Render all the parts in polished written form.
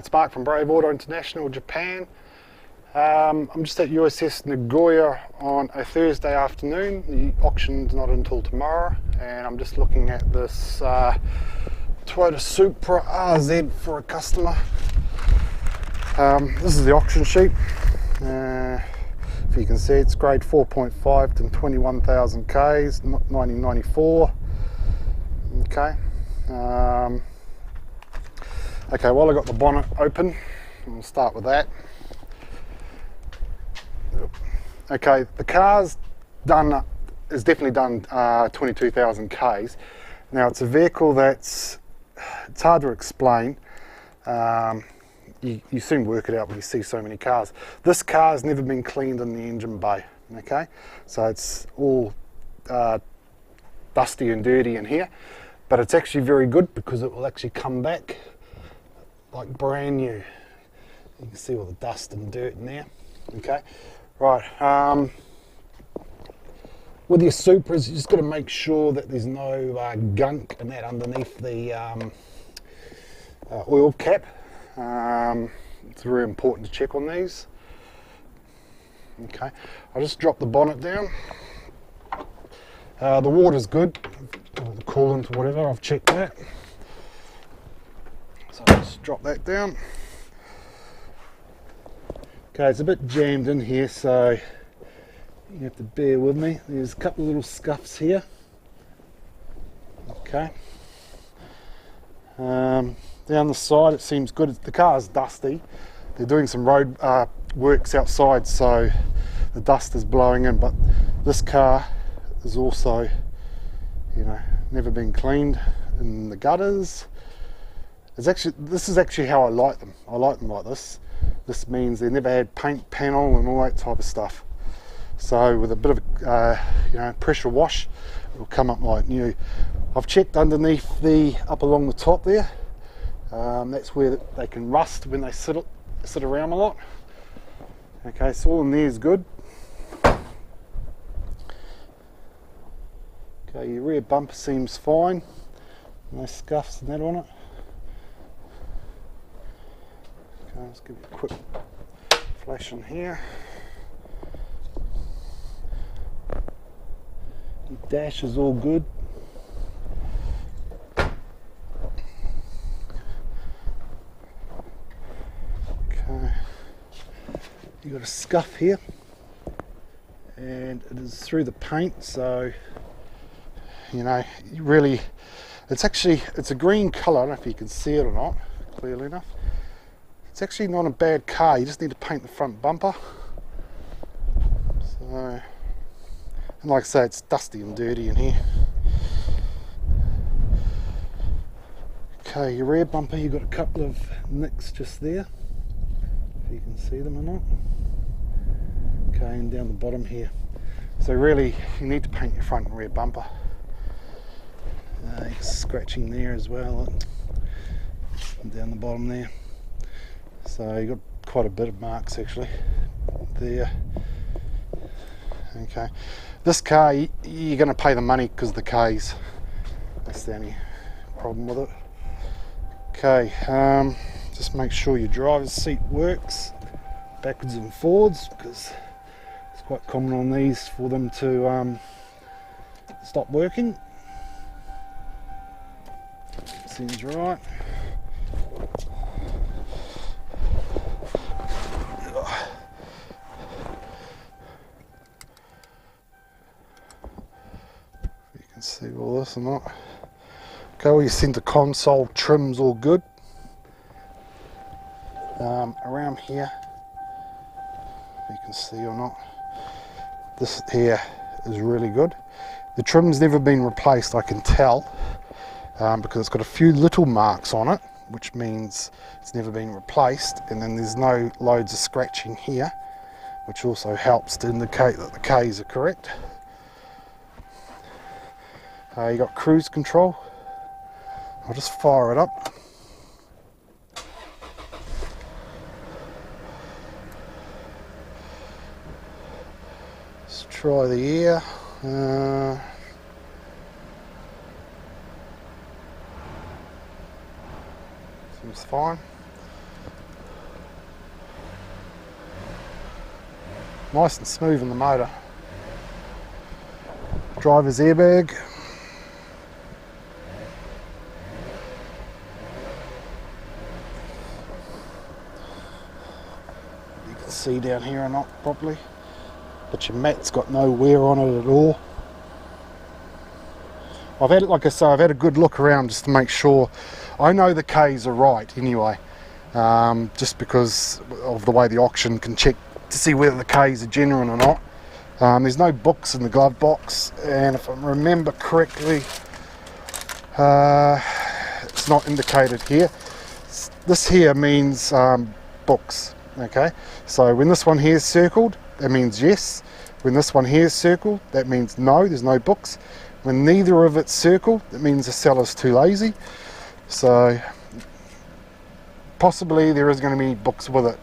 it's Mark from Brave Auto International, Japan. I'm just at USS Nagoya on a Thursday afternoon. The auction's not until tomorrow, and I'm just looking at this Toyota Supra RZ for a customer. This is the auction sheet. If you can see, it's grade 4.5 to 21,000 Ks, 1994. Okay. Okay, while I got the bonnet open, we'll start with that. Okay, the car's done, is definitely done 22,000 Ks. Now it's a vehicle it's hard to explain. You soon work it out when you see so many cars. This car's never been cleaned in the engine bay, okay? So it's all dusty and dirty in here, but it's actually very good because it will actually come back like brand new. You can see all the dust and dirt in there, okay? Right, with your Supras, you just got to make sure that there's no gunk and that underneath the oil cap. It's very important to check on these. Okay, I'll just drop the bonnet down. The water's good, or the coolant or whatever, I've checked that. So I'll just drop that down. Okay, it's a bit jammed in here, so you have to bear with me. There's a couple of little scuffs here. Okay. Down the side it seems good. The car's dusty. They're doing some road works outside, so the dust is blowing in, but this car is also, you know, never been cleaned in the gutters. This is actually how I like them. I like them like this. This means they never had paint panel and all that type of stuff. So with a bit of you know, pressure wash, it will come up like new. I've checked underneath up along the top there. That's where they can rust when they sit around a lot. Okay, so all in there is good. Okay, your rear bumper seems fine. No scuffs and that on it. Okay, let's give you a quick flash in here. Your dash is all good. You got a scuff here, and it is through the paint, so you know, really, it's a green colour. I don't know if you can see it or not clearly enough. It's actually not a bad car. You just need to paint the front bumper. So, and like I say, it's dusty and dirty in here. Okay, your rear bumper, you've got a couple of nicks just there, if you can see them or not. Okay, and down the bottom here. So really, you need to paint your front and rear bumper. Scratching there as well, and down the bottom there. So you got quite a bit of marks actually there. Okay, this car you're going to pay the money because of the Ks. That's the only problem with it. Okay, just make sure your driver's seat works backwards and forwards, because it's quite common on these for them to stop working. Seems right. You can see all this or not. Okay, all your center console trim's all good. Around here, if you can see or not, this here is really good. The trim's never been replaced, I can tell, because it's got a few little marks on it, which means it's never been replaced, and then there's no loads of scratching here, which also helps to indicate that the Ks are correct. You got cruise control. I'll just fire it up. Let's try the air. Seems fine. Nice and smooth in the motor. Driver's airbag. You can see down here or not properly, but your mat's got no wear on it at all. I've had, like I say, I've had a good look around just to make sure. I know the K's are right anyway, just because of the way the auction can check to see whether the K's are genuine or not. There's no books in the glove box, and if I remember correctly, it's not indicated here. This here means books, okay? So when this one here is circled, that means yes. When this one here is circled, that means no, there's no books. When neither of it's circled, that means the seller's too lazy. So possibly there is going to be books with it,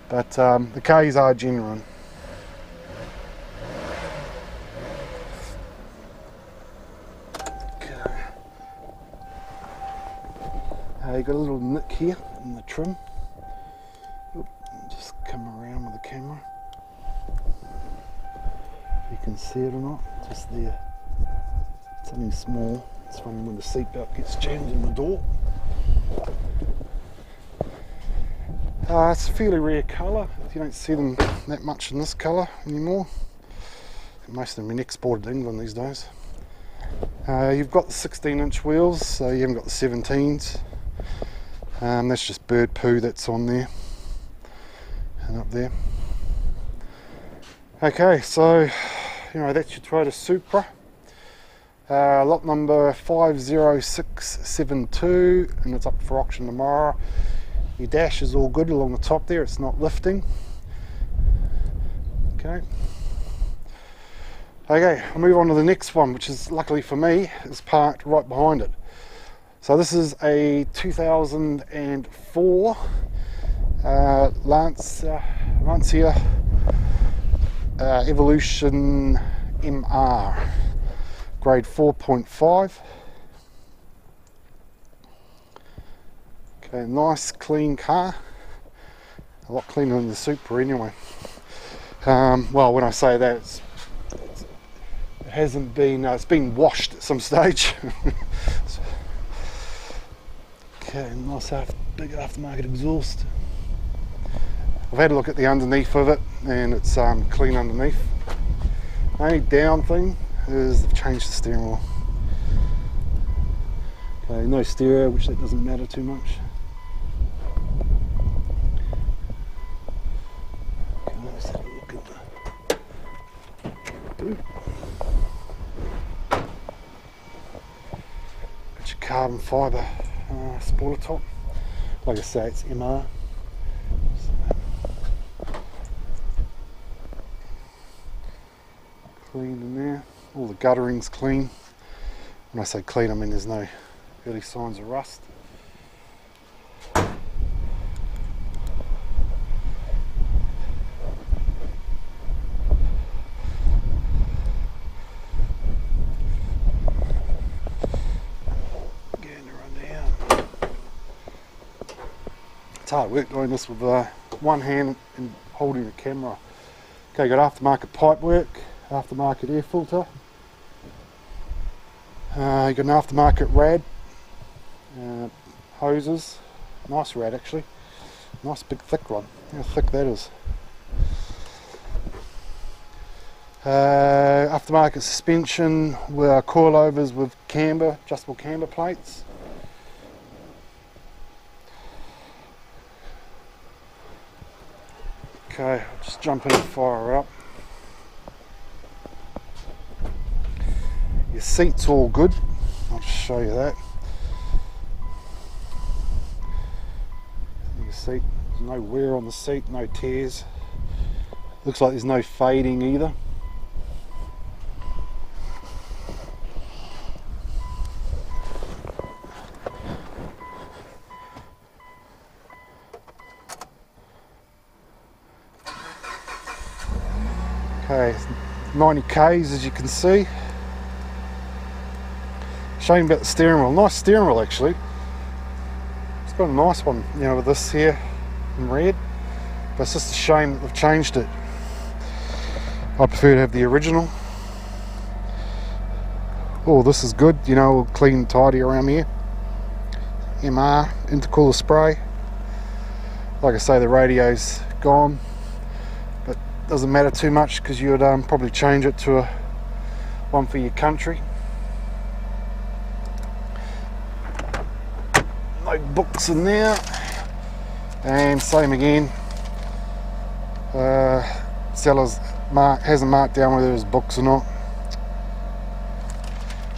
but the K's are genuine. Okay. You got a little nick here in the trim. Oop, just come around with the camera. If you can see it or not, just there. Something small. It's funny when the seatbelt gets jammed in the door. It's a fairly rare colour. You don't see them that much in this colour anymore. Most of them are exported to England these days. You've got the 16-inch wheels, so you haven't got the 17s. That's just bird poo that's on there and up there. Okay, so you know that's your Toyota Supra. Lot number 50672, and it's up for auction tomorrow. Your dash is all good along the top there, it's not lifting. Okay, I'll move on to the next one, which is, luckily for me, is parked right behind it. So this is a 2004 Lancer Evolution MR. Grade 4.5. Okay, nice clean car. A lot cleaner than the Supra anyway. Well, when I say that, it hasn't been, it's been washed at some stage. Okay, nice big aftermarket exhaust. I've had a look at the underneath of it, and it's clean underneath. Only down thing is they've changed the steering wheel. Okay, no stereo, which that doesn't matter too much. Okay, let's have a look at the got your carbon fibre spoiler top. Like I say, it's MR. Clean in there. All the guttering's clean. When I say clean, I mean there's no early signs of rust. Getting to run down. It's hard work doing this with one hand and holding the camera. Okay, got aftermarket pipe work. Aftermarket air filter. You got an aftermarket rad, hoses, nice rad actually, nice big thick one. How thick that is. Aftermarket suspension with coilovers with camber, adjustable camber plates. Okay, I'll just jump in and fire her up. Your seat's all good, I'll just show you that. Your seat, there's no wear on the seat, no tears. Looks like there's no fading either. Okay, 90 Ks as you can see. Shame about the steering wheel. Nice steering wheel actually. It's got a nice one, you know, with this here in red. But it's just a shame that they've changed it. I prefer to have the original. Oh, this is good, you know, all clean and tidy around here. MR, intercooler spray. Like I say, the radio's gone, but doesn't matter too much because you would probably change it to one for your country. No books in there, and same again. Seller's hasn't marked down whether there's books or not.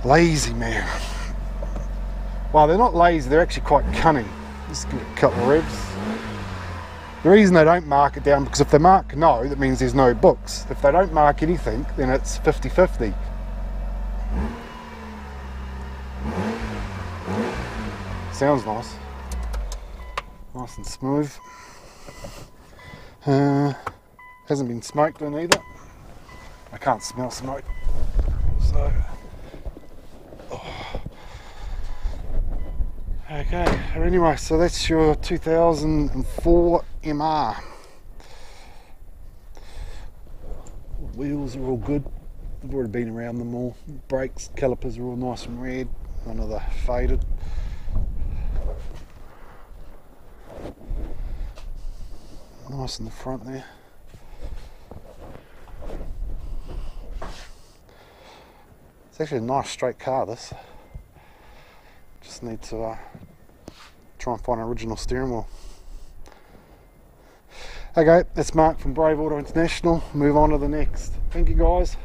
Lazy, man. Well, they're not lazy, they're actually quite cunning. Just give it a couple of revs. The reason they don't mark it down, because if they mark no, that means there's no books. If they don't mark anything, then it's 50-50. Sounds nice. Nice and smooth. Hasn't been smoked in either. I can't smell smoke. So, okay, anyway, so that's your 2004 MR. Wheels are all good. I've already been around them all. Brakes, calipers are all nice and red. None of the faded. Nice in the front there. It's actually a nice straight car, this. Just need to try and find an original steering wheel. Okay, that's Mark from Brave Auto International. Move on to the next. Thank you, guys.